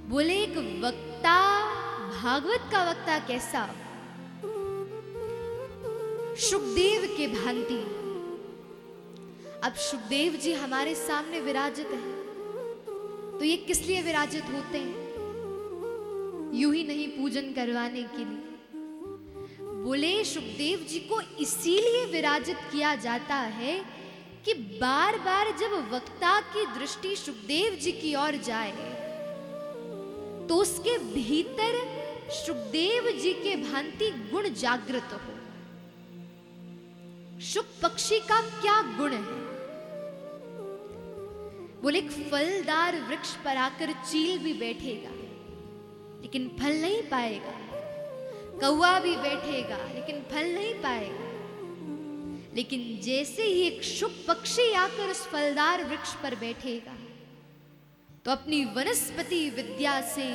बोले एक वक्ता, भागवत का वक्ता कैसा? शुकदेव के भांति। अब शुकदेव जी हमारे सामने विराजित हैं, तो ये किस लिए विराजित होते हैं? यूं ही नहीं, पूजन करवाने के लिए। बोले शुकदेव जी को इसीलिए विराजित किया जाता है कि बार बार जब वक्ता की दृष्टि शुकदेव जी की ओर जाए तो उसके भीतर शुकदेव जी के भांति गुण जागृत हो। शुक पक्षी का क्या गुण है? बोले एक फलदार वृक्ष पर आकर चील भी बैठेगा लेकिन फल नहीं पाएगा, कौवा भी बैठेगा लेकिन फल नहीं पाएगा। लेकिन जैसे ही एक शुक पक्षी आकर उस फलदार वृक्ष पर बैठेगा तो अपनी वनस्पति विद्या से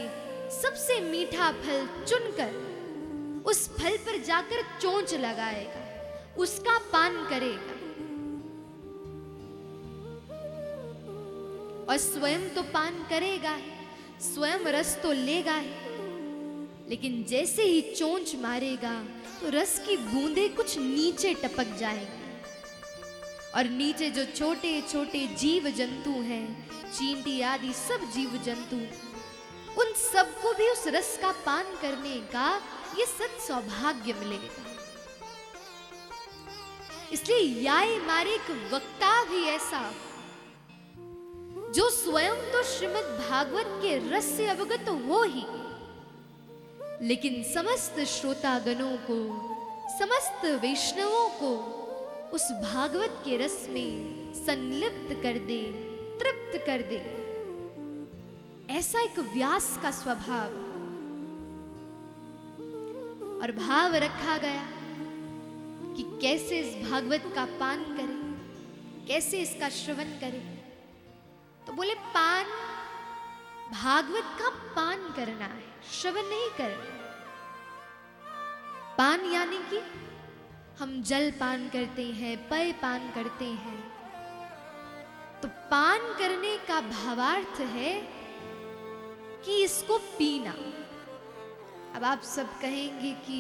सबसे मीठा फल चुनकर उस फल पर जाकर चोंच लगाएगा, उसका पान करेगा और स्वयं तो पान करेगा ही, स्वयं रस तो लेगा ही, लेकिन जैसे ही चोंच मारेगा तो रस की बूंदें कुछ नीचे टपक जाएंगी और नीचे जो छोटे छोटे जीव जंतु हैं, चींटी आदि सब जीव जंतु, उन सबको भी उस रस का पान करने का ये सत सौभाग्य मिलेगा। इसलिए याय मारे एक वक्ता भी ऐसा जो स्वयं तो श्रीमद् भागवत के रस से अवगत हो ही, लेकिन समस्त श्रोतागणों को, समस्त वैष्णवों को उस भागवत के रस में संलिप्त कर दे, तृप्त कर दे। ऐसा एक व्यास का स्वभाव और भाव रखा गया कि कैसे इस भागवत का पान करें, कैसे इसका श्रवण करें। तो बोले पान, भागवत का पान करना है, श्रवण नहीं करना। पान यानी कि हम जल पान करते हैं, पेय पान करते हैं, तो पान करने का भावार्थ है कि इसको पीना। अब आप सब कहेंगे कि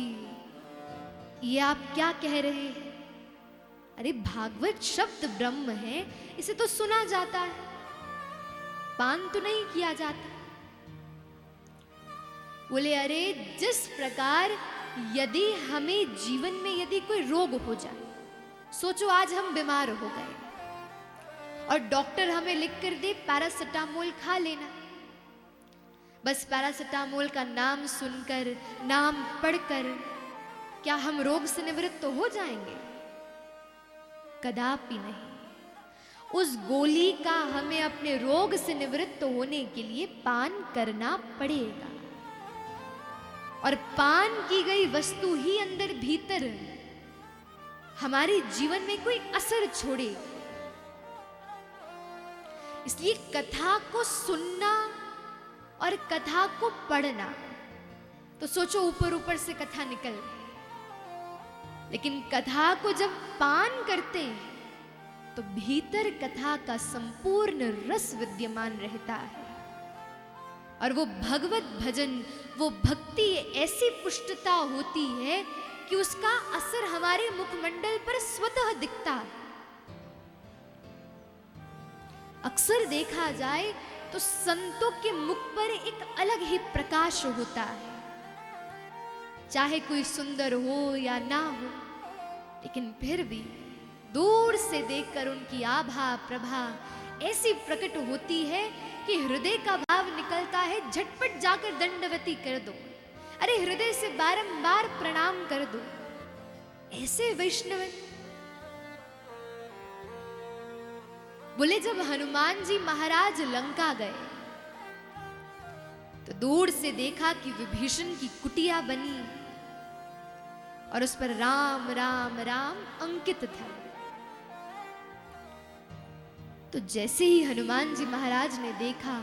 ये आप क्या कह रहे हैं? अरे भागवत शब्द ब्रह्म है, इसे तो सुना जाता है, पान तो नहीं किया जाता। बोले अरे जिस प्रकार यदि हमें जीवन में यदि कोई रोग हो जाए, सोचो आज हम बीमार हो गए और डॉक्टर हमें लिख कर दे पैरासिटामोल खा लेना, बस पैरासिटामोल का नाम सुनकर, नाम पढ़कर क्या हम रोग से निवृत्त तो हो जाएंगे? कदापि नहीं। उस गोली का हमें अपने रोग से निवृत्त होने के लिए पान करना पड़ेगा और पान की गई वस्तु ही अंदर भीतर हमारे जीवन में कोई असर छोड़े। इसलिए कथा को सुनना और कथा को पढ़ना, तो सोचो ऊपर ऊपर से कथा निकल रही, लेकिन कथा को जब पान करते हैं तो भीतर कथा का संपूर्ण रस विद्यमान रहता है और वो भगवत भजन, वो भक्ति ऐसी पुष्टता होती है कि उसका असर हमारे मुखमंडल पर स्वतः दिखता है। अक्सर देखा जाए तो संतों के मुख पर एक अलग ही प्रकाश होता है, चाहे कोई सुंदर हो या ना हो, लेकिन फिर भी दूर से देखकर उनकी आभा प्रभा ऐसी प्रकट होती है कि हृदय का भाव निकलता है, झटपट जाकर दंडवती कर दो, अरे हृदय से बारंबार प्रणाम कर दो। ऐसे वैष्णव। बोले जब हनुमान जी महाराज लंका गए तो दूर से देखा कि विभीषण की कुटिया बनी और उस पर राम राम राम अंकित था। तो जैसे ही हनुमान जी महाराज ने देखा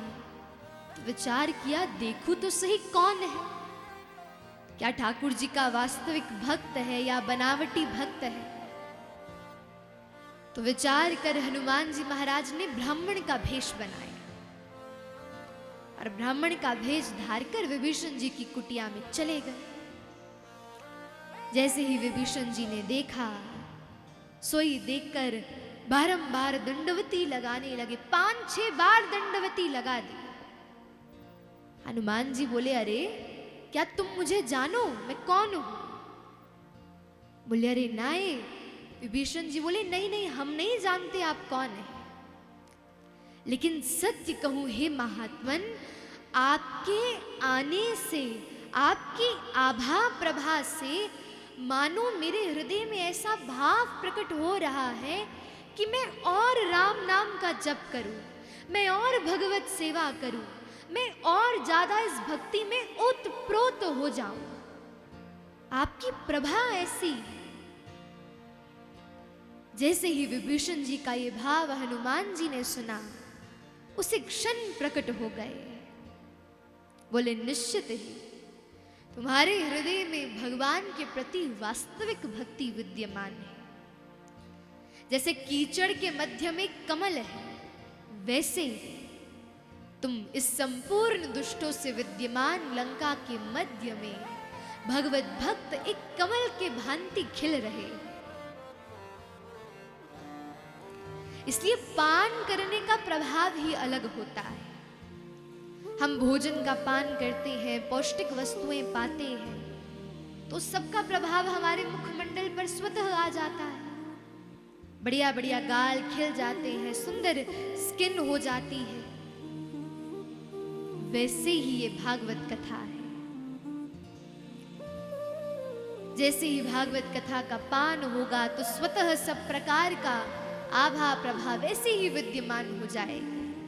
तो विचार किया, देखूं तो सही कौन है, क्या ठाकुर जी का वास्तविक भक्त है या बनावटी भक्त है। तो विचार कर हनुमान जी महाराज ने ब्राह्मण का भेष बनाया और ब्राह्मण का भेष धारकर विभीषण जी की कुटिया में चले गए। जैसे ही विभीषण जी ने देखा, सोई देखकर बारंबार दंडवती लगाने लगे, 5-6 बार दंडवती लगा दी। हनुमान जी बोले, अरे क्या तुम मुझे जानो, मैं कौन हूं? बोले, अरे नाए। विभीषण जी बोले, नहीं नहीं, हम नहीं जानते आप कौन है, लेकिन सत्य कहूं हे महात्मन, आपके आने से, आपकी आभा प्रभा से मानो मेरे हृदय में ऐसा भाव प्रकट हो रहा है कि मैं और राम नाम का जप करूं, मैं और भगवत सेवा करूं, मैं और ज्यादा इस भक्ति में ओतप्रोत हो जाऊं। आपकी प्रभा ऐसी। जैसे ही विभीषण जी का ये भाव हनुमान जी ने सुना, उसी क्षण प्रकट हो गए। बोले, निश्चित ही तुम्हारे हृदय में भगवान के प्रति वास्तविक भक्ति विद्यमान है। जैसे कीचड़ के मध्य में कमल है, वैसे तुम इस संपूर्ण दुष्टों से विद्यमान लंका के मध्य में भगवत भक्त एक कमल के भांति खिल रहे। इसलिए पान करने का प्रभाव ही अलग होता है। हम भोजन का पान करते हैं, पौष्टिक वस्तुएं पाते हैं, तो सबका प्रभाव हमारे मुखमंडल पर स्वतः आ जाता है। बढ़िया बढ़िया गाल खिल जाते हैं, सुंदर स्किन हो जाती है। वैसे ही ये भागवत कथा है। जैसे ही भागवत कथा का पान होगा तो स्वतः सब प्रकार का आभा प्रभाव ऐसे ही विद्यमान हो जाएगा।